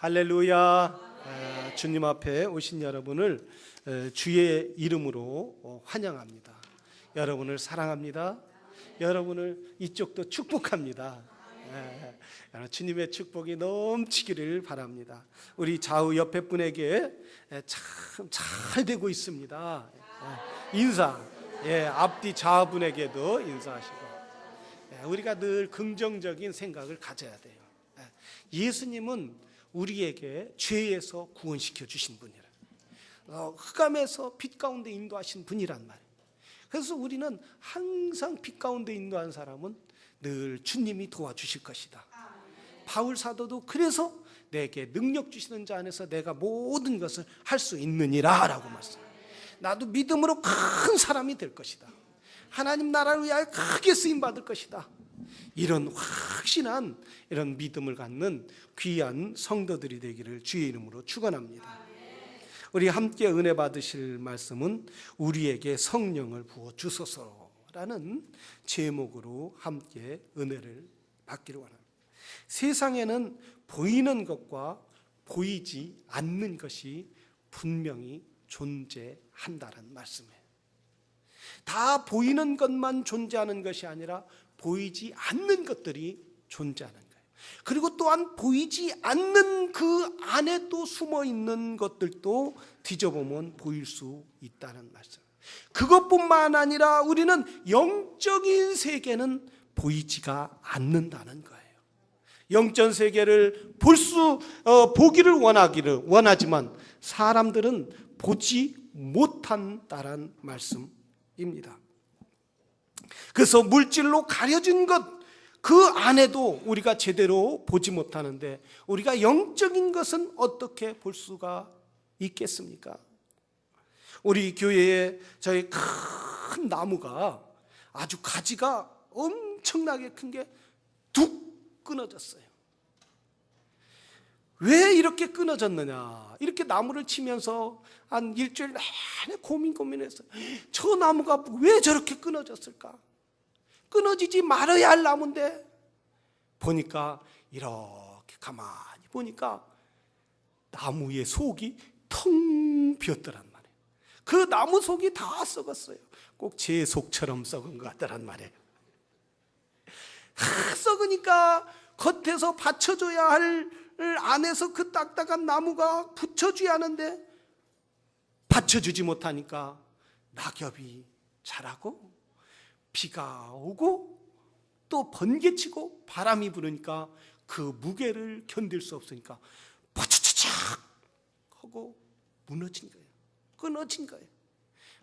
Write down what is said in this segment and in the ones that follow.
할렐루야. 주님 앞에 오신 여러분을 주의 이름으로 환영합니다. 여러분을 사랑합니다. 여러분을 이쪽도 축복합니다. 주님의 축복이 넘치기를 바랍니다. 우리 좌우 옆에 분에게 참 잘 되고 있습니다. 인사. 앞뒤 좌분에게도 인사하시고. 우리가 늘 긍정적인 생각을 가져야 돼요. 예수님은 우리에게 죄에서 구원시켜 주신 분이라, 흑암에서 빛 가운데 인도하신 분이란 말이에요. 그래서 우리는 항상 빛 가운데 인도한 사람은 늘 주님이 도와주실 것이다. 바울 사도도 그래서 내게 능력 주시는 자 안에서 내가 모든 것을 할 수 있느니라 라고 말씀해요. 나도 믿음으로 큰 사람이 될 것이다. 하나님 나라를 위하여 크게 쓰임받을 것이다. 이런 확신한 이런 믿음을 갖는 귀한 성도들이 되기를 주의 이름으로 축원합니다. 우리 함께 은혜 받으실 말씀은 우리에게 성령을 부어 주소서라는 제목으로 함께 은혜를 받기를 원합니다. 세상에는 보이는 것과 보이지 않는 것이 분명히 존재한다는 말씀이에요. 다 보이는 것만 존재하는 것이 아니라 보이지 않는 것들이 존재하는 거예요. 그리고 또한 보이지 않는 그 안에 또 숨어 있는 것들도 뒤져보면 보일 수 있다는 말씀. 그것뿐만 아니라 우리는 영적인 세계는 보이지가 않는다는 거예요. 영적 세계를 보기를 원하지만 사람들은 보지 못한다는 말씀입니다. 그래서 물질로 가려진 것 그 안에도 우리가 제대로 보지 못하는데 우리가 영적인 것은 어떻게 볼 수가 있겠습니까? 우리 교회에 저희 큰 나무가 아주 가지가 엄청나게 큰 게 뚝 끊어졌어요. 왜 이렇게 끊어졌느냐? 이렇게 나무를 치면서 한 일주일 내내 고민했어요. 저 나무가 왜 저렇게 끊어졌을까? 끊어지지 말아야 할 나무인데 보니까 이렇게 가만히 보니까 나무의 속이 텅 비었더란 말이에요. 그 나무 속이 다 썩었어요. 꼭 제 속처럼 썩은 것 같더란 말이에요. 썩으니까 겉에서 받쳐줘야 할 안에서 그 딱딱한 나무가 붙여줘야 하는데 받쳐주지 못하니까 낙엽이 자라고 비가 오고 또 번개치고 바람이 부르니까 그 무게를 견딜 수 없으니까 퍼쳐쳐착 하고 무너진 거예요. 끊어진 거예요.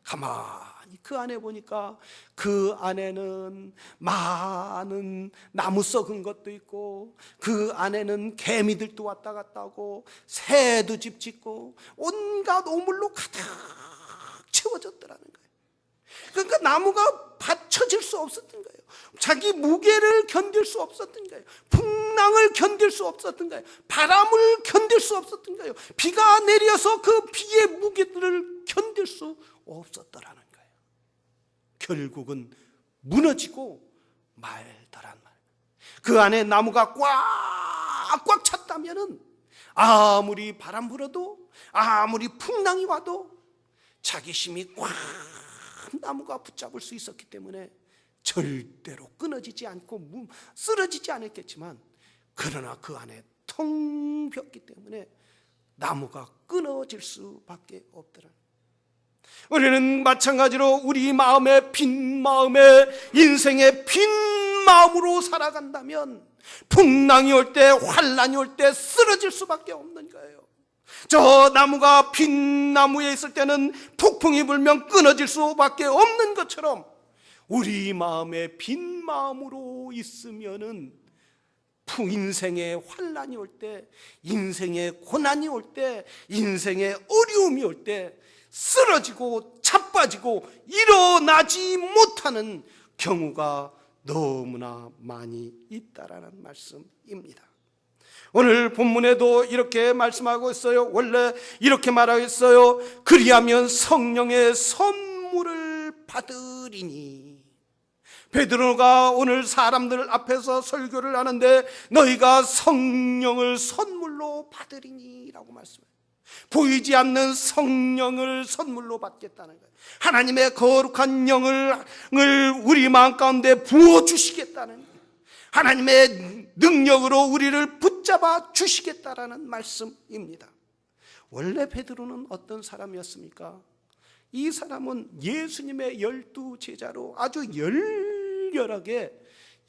가만히 그 안에 보니까 그 안에는 많은 나무 썩은 것도 있고 그 안에는 개미들도 왔다 갔다 하고 새도 집 짓고 온갖 오물로 가득 채워졌더라는 거예요. 그러니까 나무가 받쳐질 수 없었던 거예요. 자기 무게를 견딜 수 없었던 거예요. 풍랑을 견딜 수 없었던 거예요. 바람을 견딜 수 없었던 거예요. 비가 내려서 그 비의 무게들을 견딜 수 없었더라는 거예요. 결국은 무너지고 말더란 말. 그 안에 나무가 꽉 찼다면은 아무리 바람 불어도 아무리 풍랑이 와도 자기 힘이 꽉 나무가 붙잡을 수 있었기 때문에 절대로 끊어지지 않고 쓰러지지 않았겠지만 그러나 그 안에 텅 비었기 때문에 나무가 끊어질 수밖에 없더라. 우리는 마찬가지로 우리 마음에 빈 마음에 인생의 빈 마음으로 살아간다면 풍랑이 올 때 환란이 올 때 쓰러질 수밖에 없는 거예요. 저 나무가 빈 나무에 있을 때는 폭풍이 불면 끊어질 수밖에 없는 것처럼 우리 마음에 빈 마음으로 있으면은 인생의 환란이 올 때, 인생의 고난이 올 때, 인생의 어려움이 올 때 쓰러지고 자빠지고 일어나지 못하는 경우가 너무나 많이 있다라는 말씀입니다. 오늘 본문에도 이렇게 말씀하고 있어요. 원래 이렇게 말하고 있어요. 그리하면 성령의 선물을 받으리니. 베드로가 오늘 사람들 앞에서 설교를 하는데 너희가 성령을 선물로 선물로 받으리니 라고 말씀해요. 보이지 않는 성령을 선물로 받겠다는 거예요. 하나님의 거룩한 영을 우리 마음 가운데 부어주시겠다는 거예요. 하나님의 능력으로 우리를 붙잡아 주시겠다라는 말씀입니다. 원래 베드로는 어떤 사람이었습니까? 이 사람은 예수님의 12 제자로 아주 열렬하게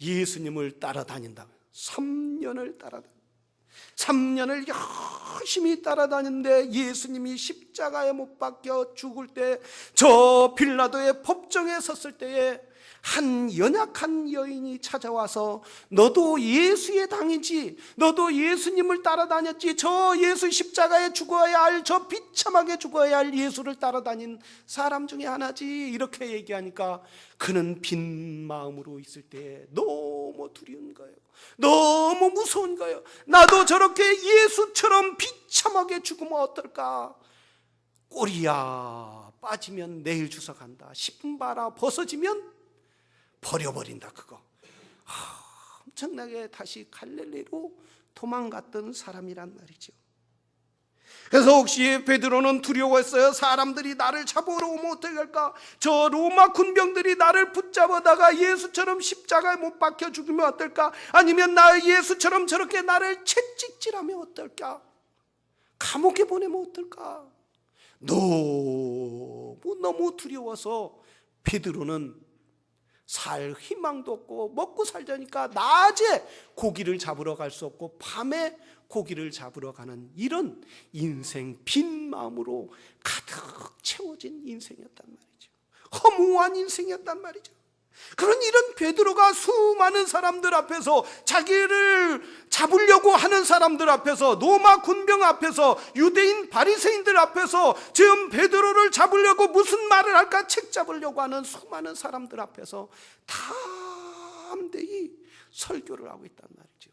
예수님을 따라다닌다. 3년을 따라다닌다. 3년을 열심히 따라다녔는데 예수님이 십자가에 못 박혀 죽을 때 저 빌라도의 법정에 섰을 때에 한 연약한 여인이 찾아와서 너도 예수의 당이지, 너도 예수님을 따라다녔지, 저 예수 십자가에 죽어야 할, 저 비참하게 죽어야 할 예수를 따라다닌 사람 중에 하나지, 이렇게 얘기하니까 그는 빈 마음으로 있을 때 너무 두려운 거예요. 너무 무서운 거예요. 나도 저렇게 예수처럼 비참하게 죽으면 어떨까? 꼬리야 빠지면 내일 주워 간다. 신발아 벗어지면 버려버린다. 그거 엄청나게 다시 갈릴리로 도망갔던 사람이란 말이죠. 그래서 혹시 베드로는 두려워했어요. 사람들이 나를 잡으러 오면 어떻게 할까? 저 로마 군병들이 나를 붙잡아다가 예수처럼 십자가에 못 박혀 죽으면 어떨까? 아니면 나 예수처럼 저렇게 나를 채찍질하면 어떨까? 감옥에 보내면 어떨까? 너무 두려워서 베드로는 살 희망도 없고 먹고 살자니까 낮에 고기를 잡으러 갈 수 없고 밤에 고기를 잡으러 가는 이런 인생 빈 마음으로 가득 채워진 인생이었단 말이죠. 허무한 인생이었단 말이죠. 그런 이런 베드로가 수많은 사람들 앞에서, 자기를 잡으려고 하는 사람들 앞에서, 로마 군병 앞에서, 유대인 바리새인들 앞에서 지금 베드로를 잡으려고 무슨 말을 할까 책 잡으려고 하는 수많은 사람들 앞에서 담대히 설교를 하고 있단 말이죠.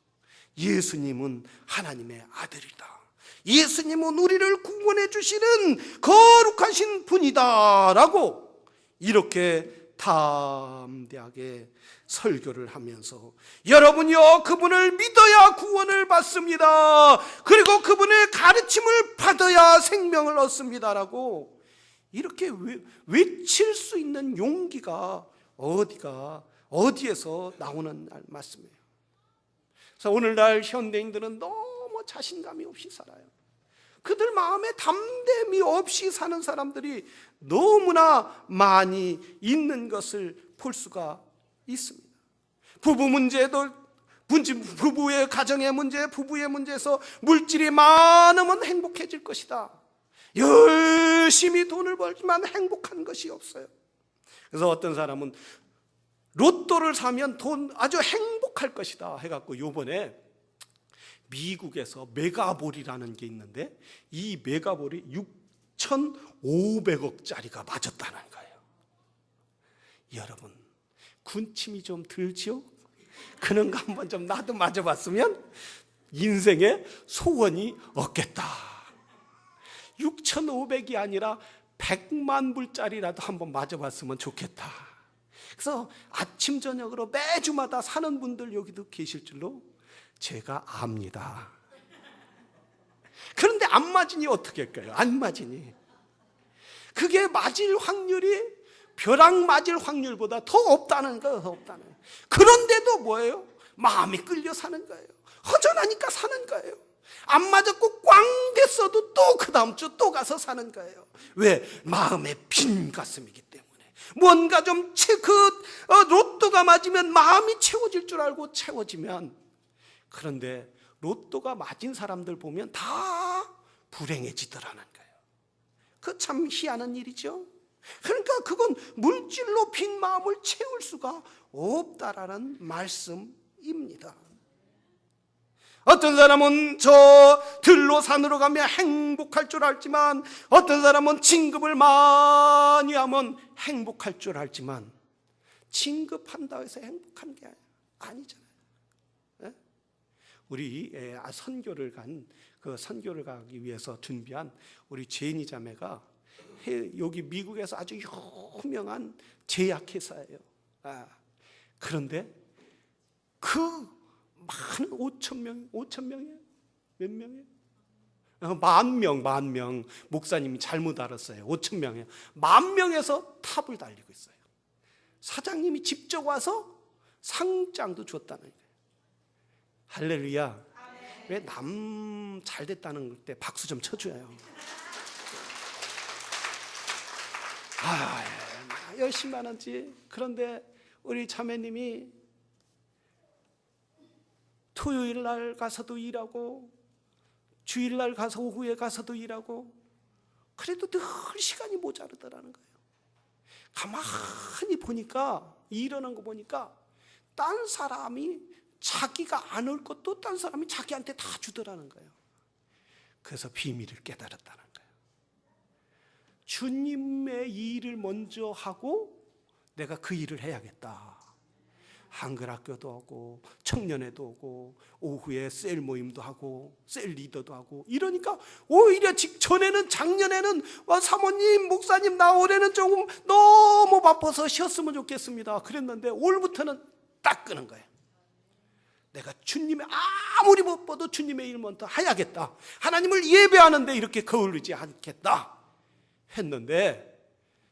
예수님은 하나님의 아들이다. 예수님은 우리를 구원해 주시는 거룩하신 분이다 라고 이렇게 담대하게 설교를 하면서, 여러분이요 그분을 믿어야 구원을 받습니다. 그리고 그분의 가르침을 받아야 생명을 얻습니다라고 이렇게 외칠 수 있는 용기가 어디에서 나오는 말씀이에요. 그래서 오늘날 현대인들은 너무 자신감이 없이 살아요. 그들 마음에 담대함이 없이 사는 사람들이 너무나 많이 있는 것을 볼 수가 있습니다. 부부 문제도, 부부의 가정의 문제, 부부의 문제에서 물질이 많으면 행복해질 것이다. 열심히 돈을 벌지만 행복한 것이 없어요. 그래서 어떤 사람은 로또를 사면 돈 아주 행복할 것이다 해갖고 요번에 미국에서 메가볼이라는 게 있는데 이 메가볼이 6,500억짜리가 맞았다는 거예요. 여러분 군침이 좀 들지요? 그런 거 한번 좀 나도 맞아봤으면 인생의 소원이 없겠다. 6,500이 아니라 100만 불짜리라도 한번 맞아봤으면 좋겠다. 그래서 아침 저녁으로 매주마다 사는 분들 여기도 계실 줄로 제가 압니다. 그런데 안 맞으니 어떻게 할까요? 안 맞으니 그게 맞을 확률이 벼락 맞을 확률보다 더 없다는 거예요. 더 없다는 거예요. 그런데도 뭐예요? 마음이 끌려 사는 거예요. 허전하니까 사는 거예요. 안 맞았고 꽝 됐어도 또 그 다음 주 또 가서 사는 거예요. 왜? 마음에 빈 가슴이기 때문에. 뭔가 좀 로또가 맞으면 마음이 채워질 줄 알고 채워지면, 그런데 로또가 맞은 사람들 보면 다 불행해지더라는 거예요. 그 참 희한한 일이죠. 그러니까 그건 물질로 빈 마음을 채울 수가 없다라는 말씀입니다. 어떤 사람은 저 들로 산으로 가면 행복할 줄 알지만, 어떤 사람은 진급을 많이 하면 행복할 줄 알지만, 진급한다고 해서 행복한 게 아니잖아요. 우리 선교를 가기 위해서 준비한 우리 제니 자매가 여기 미국에서 아주 유명한 제약회사예요. 그런데 그 많은 5,000명이에요? 몇 명이에요? 만 명. 목사님이 잘못 알았어요. 5천 명이에요. 10,000명에서 탑을 달리고 있어요. 사장님이 직접 와서 상장도 줬다는 거예요. 할렐루야. 왜 남 잘 됐다는 때 박수 좀 쳐줘요. 열심히 하는지. 그런데 우리 자매님이 토요일 날 가서도 일하고 주일 날 가서 오후에 가서도 일하고 그래도 늘 시간이 모자르더라는 거예요. 가만히 보니까 일하는 거 보니까 딴 사람이 자기가 안 올 것도 딴 사람이 자기한테 다 주더라는 거예요. 그래서 비밀을 깨달았다는 거예요. 주님의 일을 먼저 하고 내가 그 일을 해야겠다. 한글학교도 하고 청년회도 오고 오후에 셀 모임도 하고 셀 리더도 하고 이러니까 오히려 전에는 작년에는 사모님 목사님 나 올해는 조금 너무 바빠서 쉬었으면 좋겠습니다 그랬는데 올부터는 딱 끄는 거예요. 내가 주님의 아무리 못 봐도 주님의 일 먼저 해야겠다. 하나님을 예배하는데 이렇게 거울르지 않겠다 했는데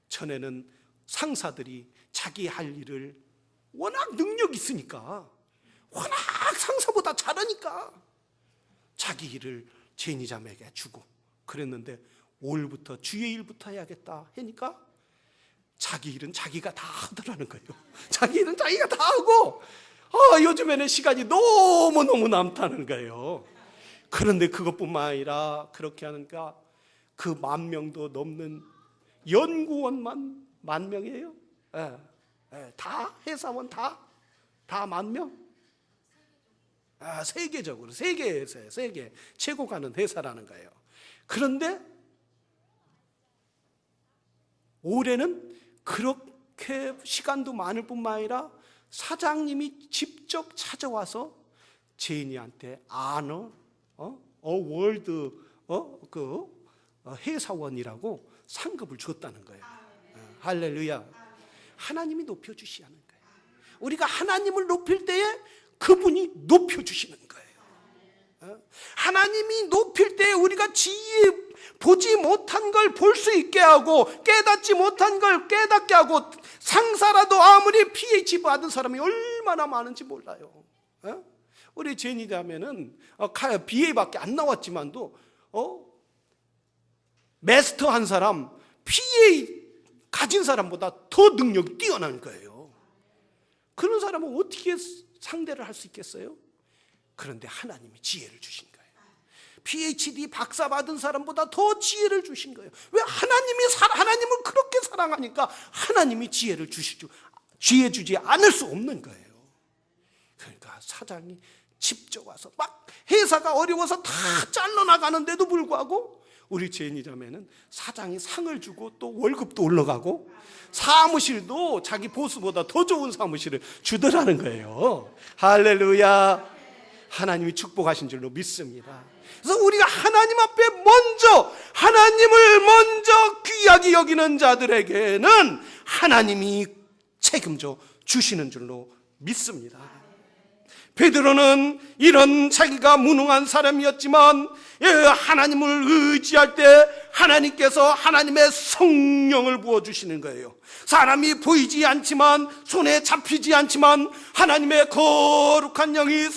전에는 상사들이 자기 할 일을 워낙 능력이 있으니까 워낙 상사보다 잘하니까 자기 일을 제니자매에게 주고 그랬는데 올부터 주의 일부터 해야겠다 하니까 자기 일은 자기가 다 하더라는 거예요. 자기 일은 자기가 다 하고 요즘에는 시간이 너무너무 남다는 거예요. 그런데 그것뿐만 아니라 그렇게 하니까 그 10,000명도 넘는 연구원만 10,000명이에요. 다 회사원 다 10,000명. 세계적으로 세계에서요. 세계 최고 가는 회사라는 거예요. 그런데 올해는 그렇게 시간도 많을 뿐만 아니라 사장님이 직접 찾아와서 제인이한테 월드 회사원이라고 상급을 줬다는 거예요. 할렐루야. 하나님이 높여주시는 거예요. 우리가 하나님을 높일 때에 그분이 높여주시는 거예요. 하나님이 높일 때에 우리가 보지 못한 걸 볼 수 있게 하고 깨닫지 못한 걸 깨닫게 하고 상사라도 아무리 PH 받은 사람이 얼마나 많은지 몰라요. 우리 제니자매는 BA밖에 안 나왔지만도 마스터 한 사람 PA 가진 사람보다 더 능력이 뛰어난 거예요. 그런 사람은 어떻게 상대를 할 수 있겠어요? 그런데 하나님이 지혜를 주신 거예요. PhD 박사 받은 사람보다 더 지혜를 주신 거예요. 왜? 하나님을 그렇게 사랑하니까 하나님이 지혜를 주시죠. 지혜 주지 않을 수 없는 거예요. 그러니까 사장이 직접 와서 막 회사가 어려워서 다 잘라나가는데도 불구하고 우리 제니자매는 사장이 상을 주고 또 월급도 올라가고 사무실도 자기 보스보다 더 좋은 사무실을 주더라는 거예요. 할렐루야. 하나님이 축복하신 줄로 믿습니다. 그래서 우리가 하나님 앞에 하나님을 먼저 귀하게 여기는 자들에게는 하나님이 책임져 주시는 줄로 믿습니다. 베드로는 이런 자기가 무능한 사람이었지만 하나님을 의지할 때 하나님께서 하나님의 성령을 부어주시는 거예요. 사람이 보이지 않지만 손에 잡히지 않지만 하나님의 거룩한 영이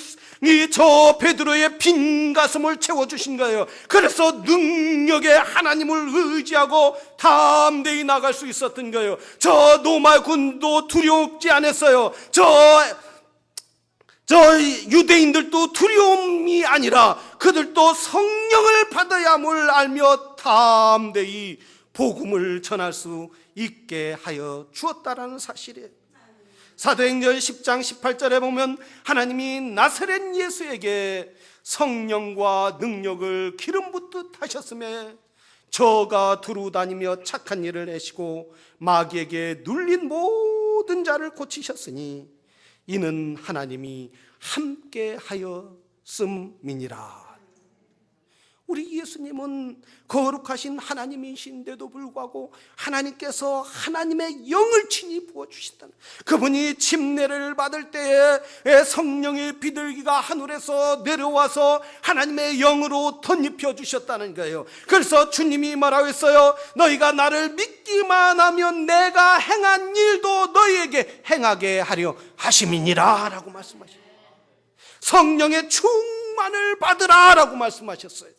저 베드로의 빈 가슴을 채워주신 거예요. 그래서 능력에 하나님을 의지하고 담대히 나갈 수 있었던 거예요. 저 로마 군도 두렵지 않았어요. 저 유대인들도 두려움이 아니라 그들도 성령을 받아야 함을 알며 담대히 복음을 전할 수 있게 하여 주었다라는 사실이에요. 사도행전 10장 18절에 보면 하나님이 나사렛 예수에게 성령과 능력을 기름 붓듯 하셨음에 저가 두루 다니며 착한 일을 하시고 마귀에게 눌린 모든 자를 고치셨으니 이는 하나님이 함께 하였음이니라. 우리 예수님은 거룩하신 하나님이신데도 불구하고 하나님께서 하나님의 영을 친히 부어주신다는, 그분이 침례를 받을 때에 성령의 비둘기가 하늘에서 내려와서 하나님의 영으로 덧입혀 주셨다는 거예요. 그래서 주님이 뭐라고 했어요? 너희가 나를 믿기만 하면 내가 행한 일도 너희에게 행하게 하려 하심이니라 라고 말씀하셨어요. 성령의 충만을 받으라 라고 말씀하셨어요.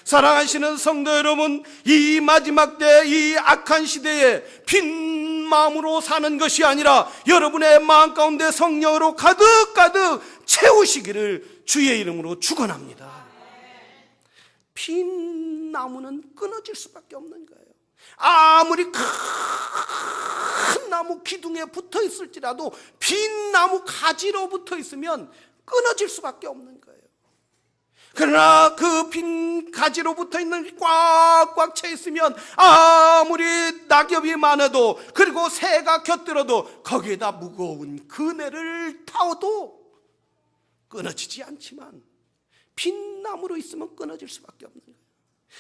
사랑하시는 성도 여러분, 이 마지막 때, 이 악한 시대에 빈 마음으로 사는 것이 아니라 여러분의 마음 가운데 성령으로 가득가득 채우시기를 주의 이름으로 축원합니다. 빈 나무는 끊어질 수밖에 없는 거예요. 아무리 큰 나무 기둥에 붙어 있을지라도 빈 나무 가지로 붙어 있으면 끊어질 수밖에 없는 거예요. 그러나 그 빈 가지로 붙어있는 꽉꽉 차 있으면 아무리 낙엽이 많아도, 그리고 새가 곁들어도 거기에다 무거운 그네를 타어도 끊어지지 않지만 빈 나무로 있으면 끊어질 수밖에 없는 거예요.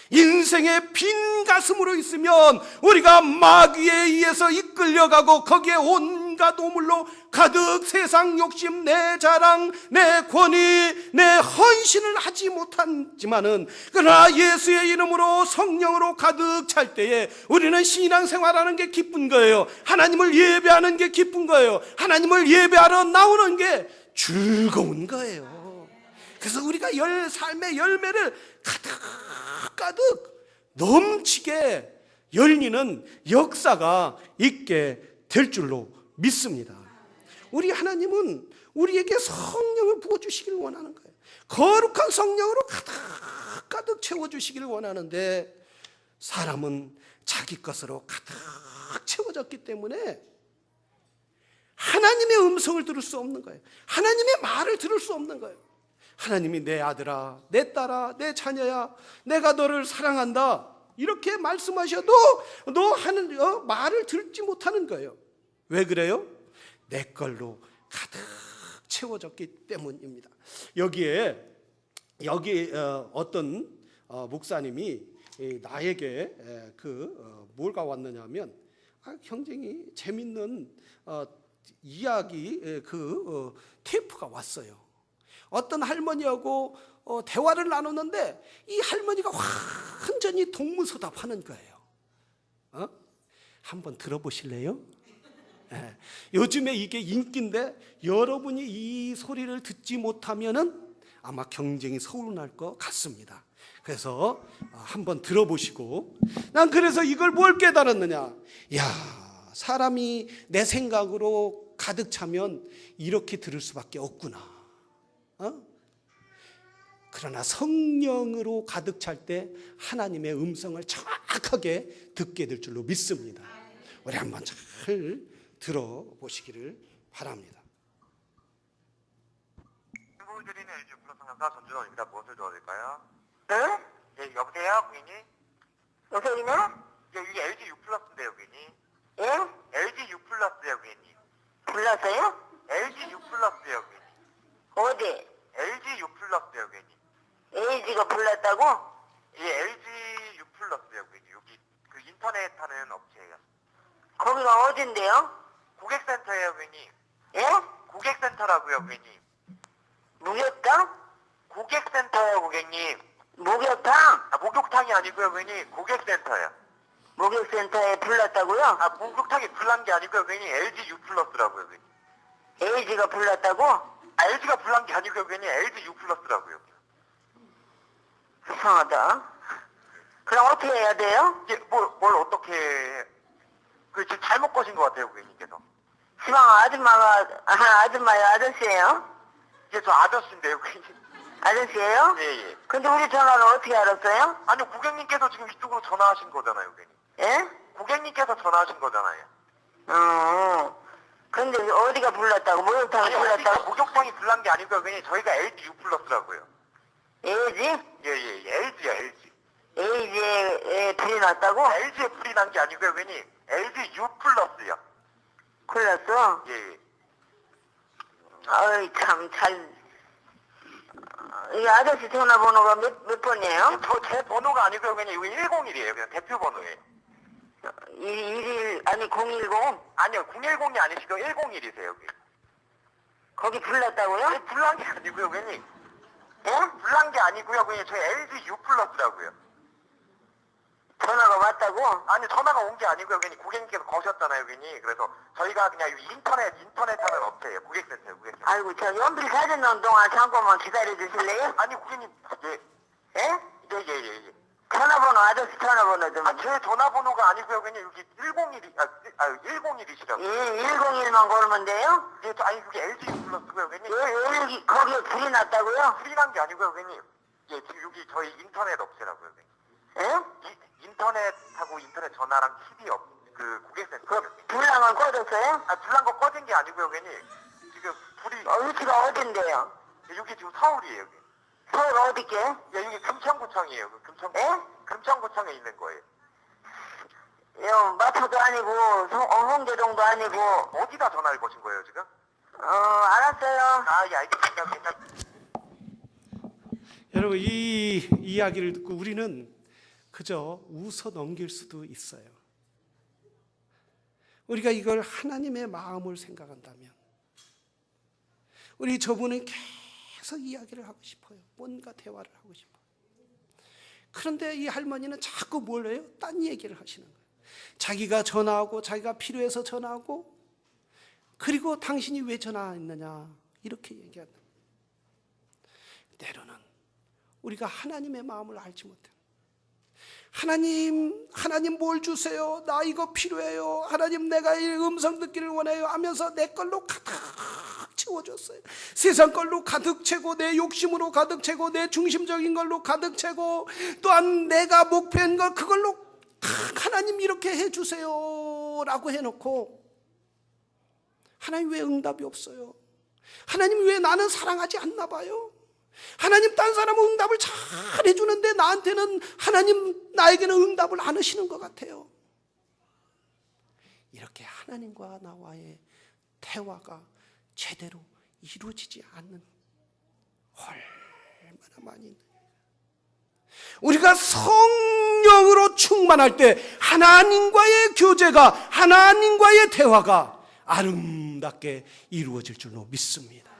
인생의 빈 가슴으로 있으면 우리가 마귀에 의해서 이끌려가고 거기에 온갖 오물로 가득 세상 욕심, 내 자랑, 내 권위, 내 헌신을 하지 못하지만은, 그러나 예수의 이름으로 성령으로 가득 찰 때에 우리는 신앙생활하는 게 기쁜 거예요. 하나님을 예배하는 게 기쁜 거예요. 하나님을 예배하러 나오는 게 즐거운 거예요. 그래서 우리가 삶의 열매를 가득 넘치게 열리는 역사가 있게 될 줄로 믿습니다. 우리 하나님은 우리에게 성령을 부어주시기를 원하는 거예요. 거룩한 성령으로 가득 채워주시기를 원하는데, 사람은 자기 것으로 가득 채워졌기 때문에 하나님의 음성을 들을 수 없는 거예요. 하나님의 말을 들을 수 없는 거예요. 하나님이 내 아들아, 내 딸아, 내 자녀야, 내가 너를 사랑한다 이렇게 말씀하셔도 너 하는 말을 듣지 못하는 거예요. 왜 그래요? 내 걸로 가득 채워졌기 때문입니다. 여기 어떤 목사님이 나에게 뭘가 왔느냐면 굉장히 재밌는 이야기 테이프가 왔어요. 어떤 할머니하고 대화를 나누는데 이 할머니가 완전히 동문서답하는 거예요. 한번 들어보실래요? 네. 요즘에 이게 인기인데 여러분이 이 소리를 듣지 못하면은 아마 경쟁이 서운할 것 같습니다. 그래서 한번 들어보시고, 난 그래서 이걸 뭘 깨달았느냐? 야, 사람이 내 생각으로 가득 차면 이렇게 들을 수밖에 없구나. 그러나 성령으로 가득 찰 때 하나님의 음성을 정확하게 듣게 될 줄로 믿습니다. 우리 한번 잘 들어보시기를 바랍니다. 드리는 LG 플러스상사 전준원입니다. 무엇을 도와드릴까요? 네? 예, 여보세요, 고객님? 여보세요? 예, 이게 LG U 플러스인데요, 고객님. 예? LG U 플러스요, 고객님. 불렀어요? LG U 플러스요, 고객님. 어디? LG U 플러스요, 고객님. 에이지가 불렀다고? 예, LG U 플러스요, 고객님. 여기 그 인터넷 하는 업체예요. 거기가 어딘데요? 고객센터예요, 고객님. 예? 고객센터라고요, 고객님. 목욕탕? 고객센터요, 고객님. 목욕탕? 목욕탕이 아니고요, 고객님. 고객센터요. 목욕센터에 불렀다고요? 목욕탕이 불난 게 아니고요, 고객님. LG U 플러스라고요, 고객님. 에이지가 불렀다고? LG가 불난 게 아니고요, 고객님. LG U 플러스라고요. 이상하다. 그럼 어떻게 해야 돼요? 이게 뭘 어떻게 지금 잘못 거신 것 같아요, 고객님께서. 시방 아줌마요? 아저씨예요? 이게 저 아저씨인데요, 고객님. 아저씨예요? 예. 근데 우리 전화를 어떻게 알았어요? 아니요, 고객님께서 지금 이쪽으로 전화하신 거잖아요, 고객님. 예? 고객님께서 전화하신 거잖아요. 근데 어디가 불렀다고? 목욕탕이 불렀다고? 목욕탕이 불난 게 아니고요, 고객님. 저희가 LG U 플러스라고요. 에이지? 예, LG요, LG. 에이지에 불이 났다고? LG에 불이 난 게 아니고요, 고객님. LG U 플러스요. 불렀어? 예. 어이, 참, 이 아저씨 전화번호가 몇 번이에요? 제 번호가 아니고요. 그냥 이거 101이에요. 그냥 대표 번호예요. 11 아니 010? 아니요. 010이 아니시고 101이세요. 거기 불났다고요? 불난 게 아니고요. 괜히 예? 불난 게 아니고요. 그냥 저희 LG U 플러스라고요. 전화가 왔다고? 아니 전화가 온 게 아니고요. 괜히 고객님께서 거셨잖아요. 괜히 그래서 저희가 그냥 인터넷 하는 업체예요. 고객센터예요. 고객센터. 아이고 저 연필 사진 넣는 동안 잠깐만 기다려 주실래요? 아니 고객님 예. 전화번호 아저씨 전화번호 좀. 제 전화번호가 아니고요. 그냥 여기 101이시라고. 예, 101만 걸으면 돼요? 예, 아니 그게 LG U 플러스고요. 괜히 여기 거기에 불이 났다고요? 불이 난 게 아니고요. 괜히 예, 지금 여기 저희 인터넷 업체라고요. 괜히. 예? 인터넷하고 인터넷 전화랑 TV 그 고객센터. 불나면 꺼졌어요? 불난 거 꺼진 게 아니고요. 괜히 지금 불이 위치가 어딘데요? 여기 지금 서울이에요. 여기. 서울 어디게? 예, 여기 금천구청이에요. 예? 금천구청에 있는 거예요. 마포도 아니고 홍계동도 아니고. 어디다 전화를 거신 거예요, 지금? 알았어요. 예, 알겠습니다. 여러분 이 이야기를 듣고 우리는 그저 웃어 넘길 수도 있어요. 우리가 이걸 하나님의 마음을 생각한다면 우리 저분은 계속 이야기를 하고 싶어요. 뭔가 대화를 하고 싶어요. 그런데 이 할머니는 자꾸 뭘 해요? 딴 얘기를 하시는 거예요. 자기가 전화하고 자기가 필요해서 전화하고 그리고 당신이 왜 전화했느냐 이렇게 얘기한다. 때로는 우리가 하나님의 마음을 알지 못해요. 하나님 뭘 주세요? 나 이거 필요해요. 하나님 내가 이 음성 듣기를 원해요 하면서 내 걸로 가득 채워줬어요. 세상 걸로 가득 채고 내 욕심으로 가득 채고 내 중심적인 걸로 가득 채고 또한 내가 목표한 걸 그걸로 하나님 이렇게 해주세요 라고 해놓고 하나님 왜 응답이 없어요? 하나님 왜 나는 사랑하지 않나 봐요? 하나님 딴 사람은 응답을 잘 해주는데 나한테는 하나님 나에게는 응답을 안 하시는 것 같아요. 이렇게 하나님과 나와의 대화가 제대로 이루어지지 않는 얼마나 많이 있는 우리가 성령으로 충만할 때 하나님과의 교제가 하나님과의 대화가 아름답게 이루어질 줄로 믿습니다.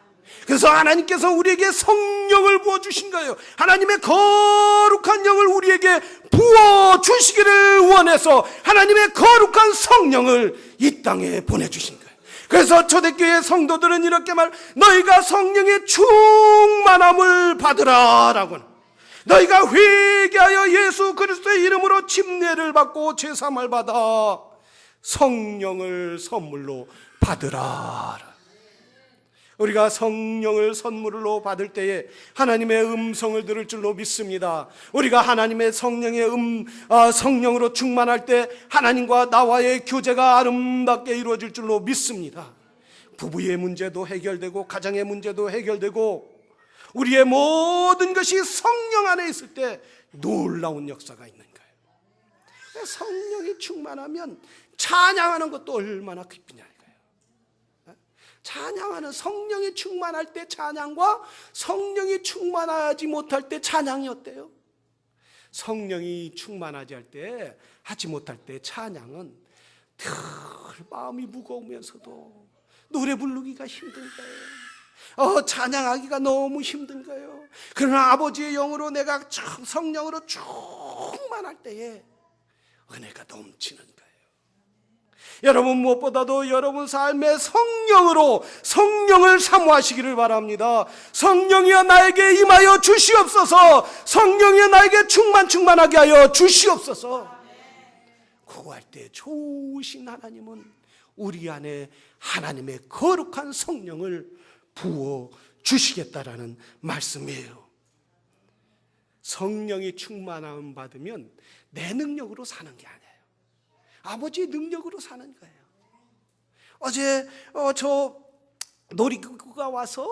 그래서 하나님께서 우리에게 성령을 부어주신 거예요. 하나님의 거룩한 영을 우리에게 부어주시기를 원해서 하나님의 거룩한 성령을 이 땅에 보내주신 거예요. 그래서 초대교회 성도들은 이렇게 너희가 성령의 충만함을 받으라 라고 너희가 회개하여 예수 그리스도의 이름으로 침례를 받고 제사함을 받아 성령을 선물로 받으라. 우리가 성령을 선물로 받을 때에 하나님의 음성을 들을 줄로 믿습니다. 우리가 하나님의 성령으로 충만할 때 하나님과 나와의 교제가 아름답게 이루어질 줄로 믿습니다. 부부의 문제도 해결되고 가정의 문제도 해결되고 우리의 모든 것이 성령 안에 있을 때 놀라운 역사가 있는 거예요. 성령이 충만하면 찬양하는 것도 얼마나 기쁘냐 이거예요. 찬양하는 성령이 충만할 때 찬양과 성령이 충만하지 못할 때 찬양이 어때요? 성령이 충만하지 하지 못할 때 찬양은 늘 마음이 무거우면서도 노래 부르기가 힘든 거예요. 찬양하기가 너무 힘든 거예요. 그러나 아버지의 영으로 내가 성령으로 충만할 때에 은혜가 넘치는 거예요. 여러분 무엇보다도 여러분 삶의 성령을 사모하시기를 바랍니다. 성령이여 나에게 임하여 주시옵소서. 성령이여 나에게 충만하게 하여 주시옵소서. 구할 때 좋으신 하나님은 우리 안에 하나님의 거룩한 성령을 부어 주시겠다라는 말씀이에요. 성령이 충만함 받으면 내 능력으로 사는 게 아니에요. 아버지의 능력으로 사는 거예요. 어제 저 놀이기구가 와서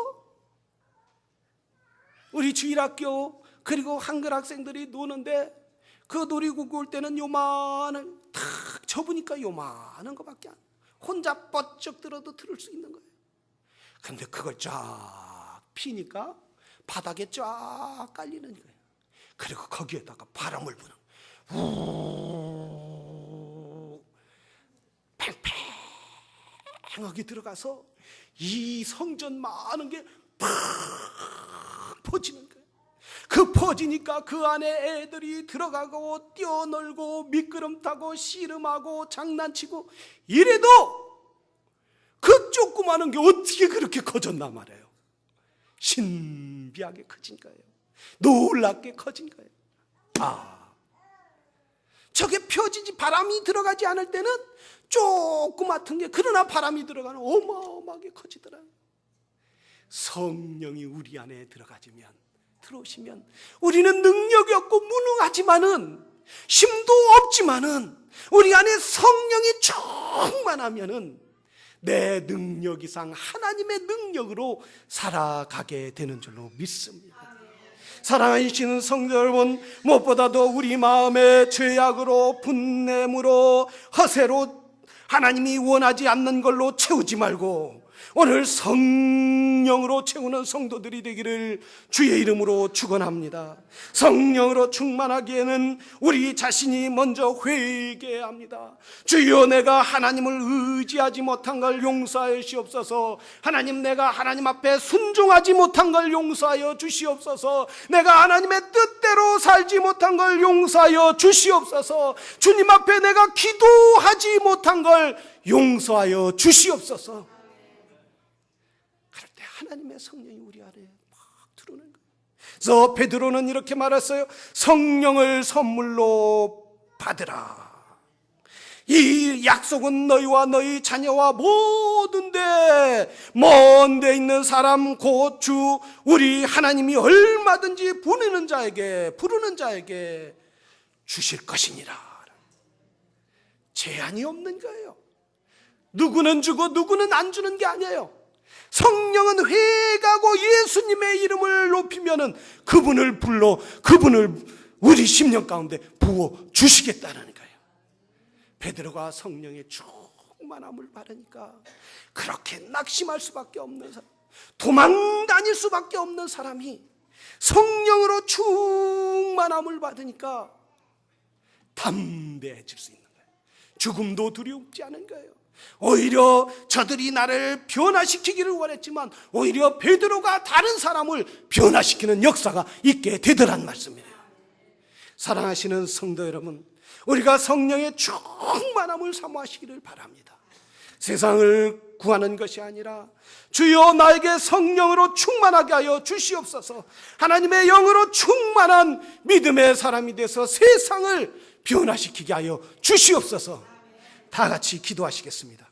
우리 주일학교 그리고 한글 학생들이 노는데 그 놀이기구 올 때는 요만한 탁 접으니까 요만한 거밖에 안 혼자 뻗쩍 들어도 들을 수 있는 거예요. 근데 그걸 쫙 피니까 바닥에 쫙 깔리는 거예요. 그리고 거기에다가 바람을 부는 우 팽팽하게 들어가서 이 성전 많은 게 팍 퍼지는 거예요. 그 퍼지니까 그 안에 애들이 들어가고 뛰어놀고 미끄럼 타고 씨름하고 장난치고 이래도 그 조그마한 게 어떻게 그렇게 커졌나 말이에요. 신비하게 커진 거예요. 놀랍게 커진 거예요. 저게 펴지지, 바람이 들어가지 않을 때는 조그맣은 게, 그러나 바람이 들어가는 어마어마하게 커지더라고요. 성령이 우리 안에 들어오시면 우리는 능력이 없고 무능하지만은, 힘도 없지만은 우리 안에 성령이 충만하면은 내 능력 이상 하나님의 능력으로 살아가게 되는 줄로 믿습니다. 사랑하시는 성도 여러분, 무엇보다도 우리 마음의 죄악으로, 분냄으로, 허세로 하나님이 원하지 않는 걸로 채우지 말고 오늘 성령으로 채우는 성도들이 되기를 주의 이름으로 축원합니다. 성령으로 충만하기에는 우리 자신이 먼저 회개합니다. 주여, 내가 하나님을 의지하지 못한 걸 용서하여 주시옵소서. 하나님, 내가 하나님 앞에 순종하지 못한 걸 용서하여 주시옵소서. 내가 하나님의 뜻대로 살지 못한 걸 용서하여 주시옵소서. 주님 앞에 내가 기도하지 못한 걸 용서하여 주시옵소서. 하나님의 성령이 우리 안에 막 들어오는 거예요. 그래서 베드로는 이렇게 말했어요. 성령을 선물로 받으라. 이 약속은 너희와 너희 자녀와 모든데, 먼 데 있는 사람 곧 주 우리 하나님이 얼마든지 부르는 자에게 주실 것이니라. 제한이 없는 거예요. 누구는 주고 누구는 안 주는 게 아니에요. 성령은 회개하고 예수님의 이름을 높이면은 그분을 불러, 그분을 우리 심령 가운데 부어 주시겠다는 거예요. 베드로가 성령의 충만함을 받으니까 그렇게 낙심할 수밖에 없는 사람, 도망 다닐 수밖에 없는 사람이 성령으로 충만함을 받으니까 담대해질 수 있는 거예요. 죽음도 두렵지 않은 거예요. 오히려 저들이 나를 변화시키기를 원했지만 오히려 베드로가 다른 사람을 변화시키는 역사가 있게 되더란 말씀이에요. 사랑하시는 성도 여러분, 우리가 성령의 충만함을 사모하시기를 바랍니다. 세상을 구하는 것이 아니라 주여, 나에게 성령으로 충만하게 하여 주시옵소서. 하나님의 영으로 충만한 믿음의 사람이 돼서 세상을 변화시키게 하여 주시옵소서. 다 같이 기도하시겠습니다.